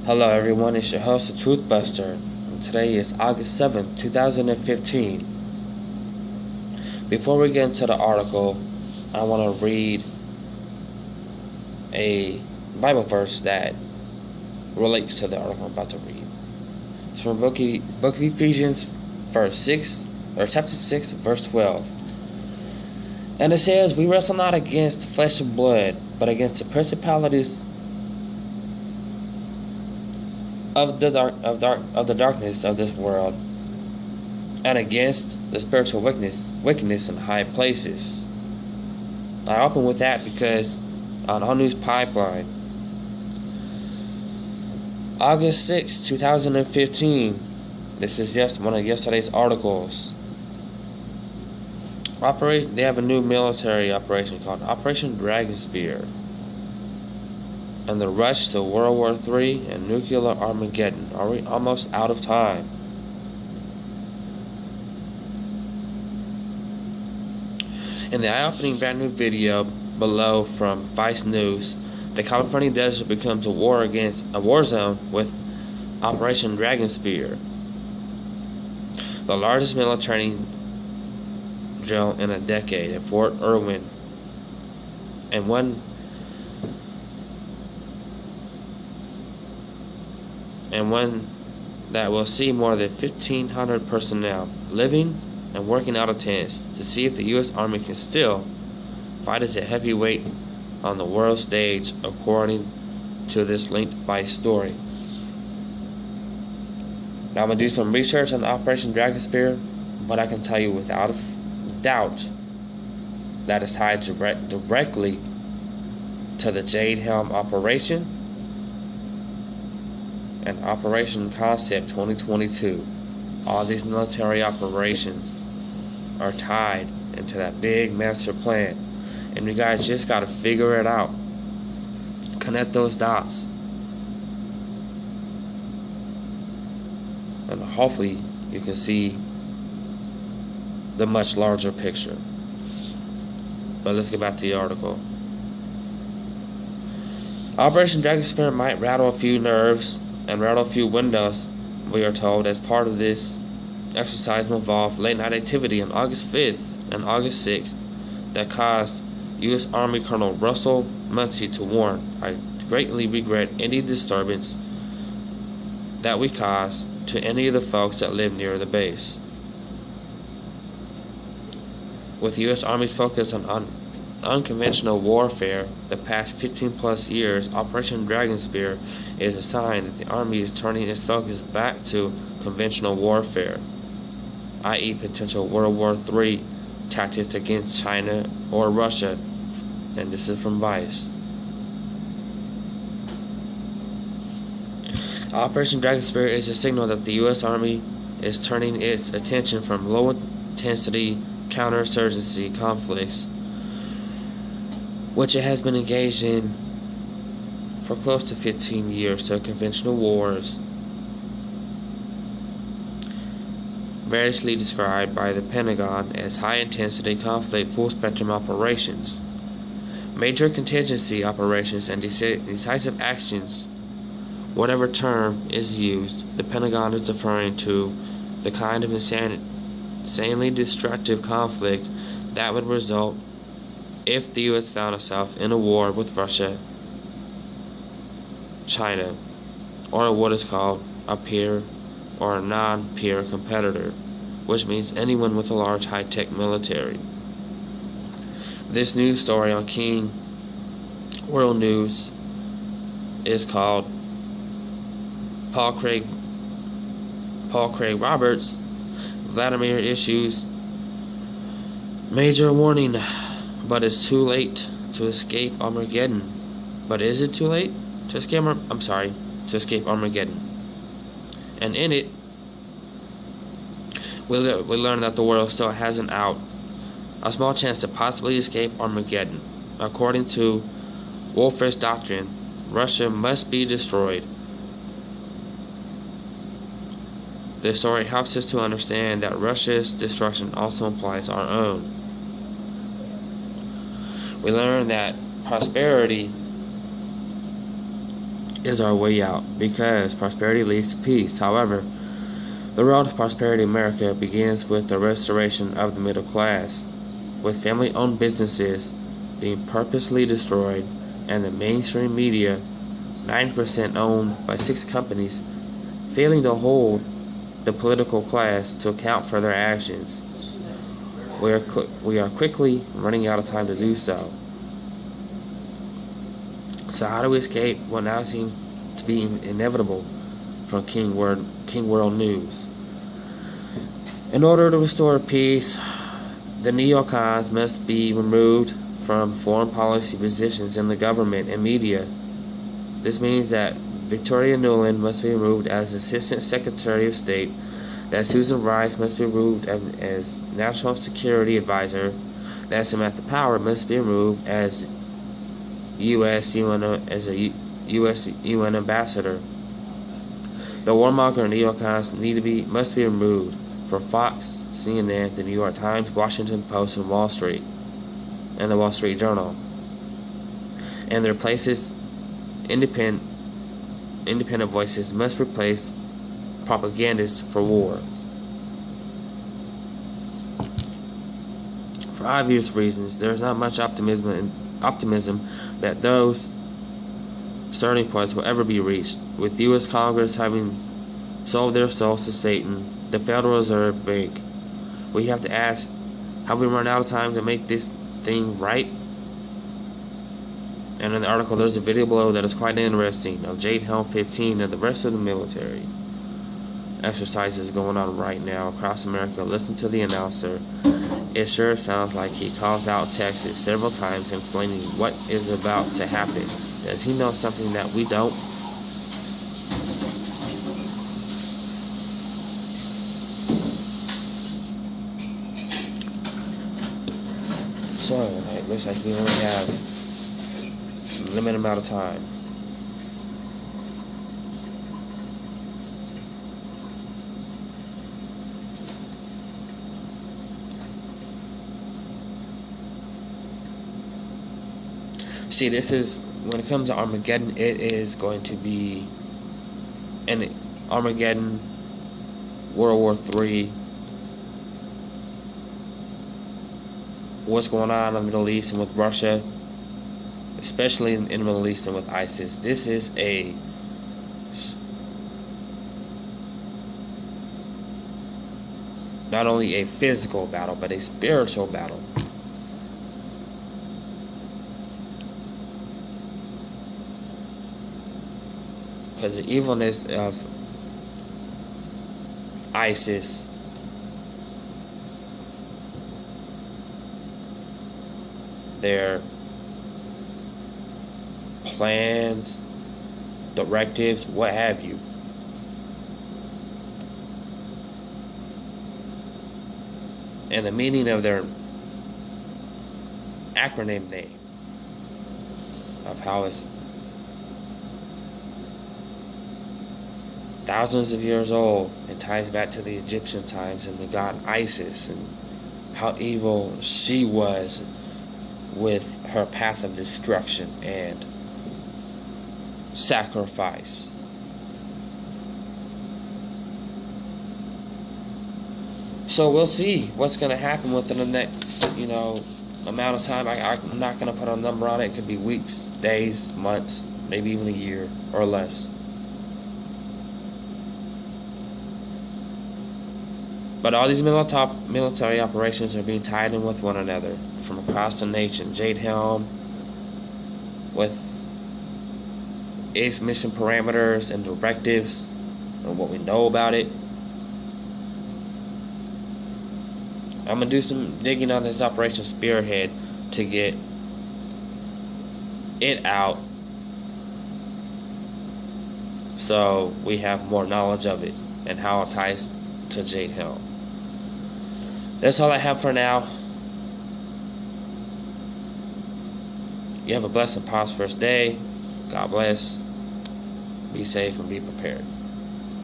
Hello everyone, it's your host, the Truth Buster. And today is August 7th, 2015. Before we get into the article, I want to read a Bible verse that relates to the article I'm about to read. It's from book of Ephesians, chapter 6, verse 12. And it says, "We wrestle not against flesh and blood, but against the principalities of the darkness of this world, and against the spiritual wickedness in high places." I open with that because on All News Pipeline, August 6, 2015, this is just one of yesterday's articles. They have a new military operation called Operation Dragon Spear, and the rush to World War III and nuclear Armageddon. Are we almost out of time? In the eye-opening brand new video below from Vice News, the California desert becomes a war zone with Operation Dragon Spear, the largest military drill in a decade at Fort Irwin, and one that will see more than 1,500 personnel living and working out of tents to see if the U.S. Army can still fight as a heavyweight on the world stage, according to this linked Vice story. Now I'm going to do some research on Operation Dragon Spear, but I can tell you without a doubt that is tied directly to the Jade Helm operation and Operation Concept 2022. All these military operations are tied into that big master plan, and you guys just got to figure it out. Connect those dots, and hopefully you can see the much larger picture. But let's get back to the article. Operation Dragon Spear might rattle a few nerves and rattle a few windows, we are told, as part of this exercise will involve late-night activity on August 5th and August 6th that caused U.S. Army Colonel Russell Muncie to warn, "I greatly regret any disturbance that we cause to any of the folks that live near the base." With the U.S. Army's focus on unconventional warfare the past 15 plus years, Operation Dragon Spear is a sign that the Army is turning its focus back to conventional warfare, i.e. potential World War III tactics against China or Russia. And this is from Vice. Operation Dragon Spear is a signal that the U.S. Army is turning its attention from low-intensity counterinsurgency conflicts, which it has been engaged in for close to 15 years, to conventional wars, variously described by the Pentagon as high-intensity conflict full-spectrum operations, major contingency operations, and decisive actions. Whatever term is used, the Pentagon is referring to the kind of insanely destructive conflict that would result if the U.S. found itself in a war with Russia, China, or what is called a peer or a non-peer competitor, which means anyone with a large high-tech military. This news story on King World News is called Paul Craig Roberts, Vladimir issues major warning, but it's too late to escape Armageddon. But is it too late to escape Armageddon? And in it, we learn that the world still has a small chance to possibly escape Armageddon. According to Wolf's doctrine, Russia must be destroyed. This story helps us to understand that Russia's destruction also implies our own. We learn that prosperity is our way out, because prosperity leads to peace. However, the road to prosperity in America begins with the restoration of the middle class, with family-owned businesses being purposely destroyed and the mainstream media, 9% owned by 6 companies, failing to hold the political class to account for their actions. We are quickly running out of time to do so. So how do we escape what now seems to be inevitable from King World News? In order to restore peace, the neocons must be removed from foreign policy positions in the government and media. This means that Victoria Nuland must be removed as Assistant Secretary of State, that Susan Rice must be removed as National Security Advisor, that Samantha Power must be removed as U.S. UN Ambassador. The warmonger and neocons must be removed from Fox, CNN, the New York Times, Washington Post, and Wall Street, and the Wall Street Journal. And their places, independent voices must replace propagandists for war. For obvious reasons, there is not much optimism that those starting points will ever be reached, with the U.S. Congress having sold their souls to Satan, the Federal Reserve Bank. We have to ask, have we run out of time to make this thing right? And in the article, there's a video below that is quite interesting of Jade Helm 15 and the rest of the military exercises going on right now across America. Listen to the announcer. It sure sounds like he calls out Texas several times explaining what is about to happen. Does he know something that we don't? So, it looks like we only have a limited amount of time. See, this is, when it comes to Armageddon, it is going to be an Armageddon, World War III, what's going on in the Middle East and with Russia, especially in the Middle East and with ISIS. This is not only a physical battle, but a spiritual battle. Because the evilness of ISIS, their plans, directives, what have you, and the meaning of their acronym name, of how it's thousands of years old, and ties back to the Egyptian times and the god Isis and how evil she was with her path of destruction and sacrifice. So we'll see what's going to happen within the next, amount of time. I'm not going to put a number on it. It could be weeks, days, months, maybe even a year or less. But all these military operations are being tied in with one another from across the nation. Jade Helm, with its mission parameters and directives and what we know about it. I'm going to do some digging on this Operation Spearhead to get it out so we have more knowledge of it and how it ties to Jade Helm. That's all I have for now. You have a blessed and prosperous day. God bless. Be safe and be prepared.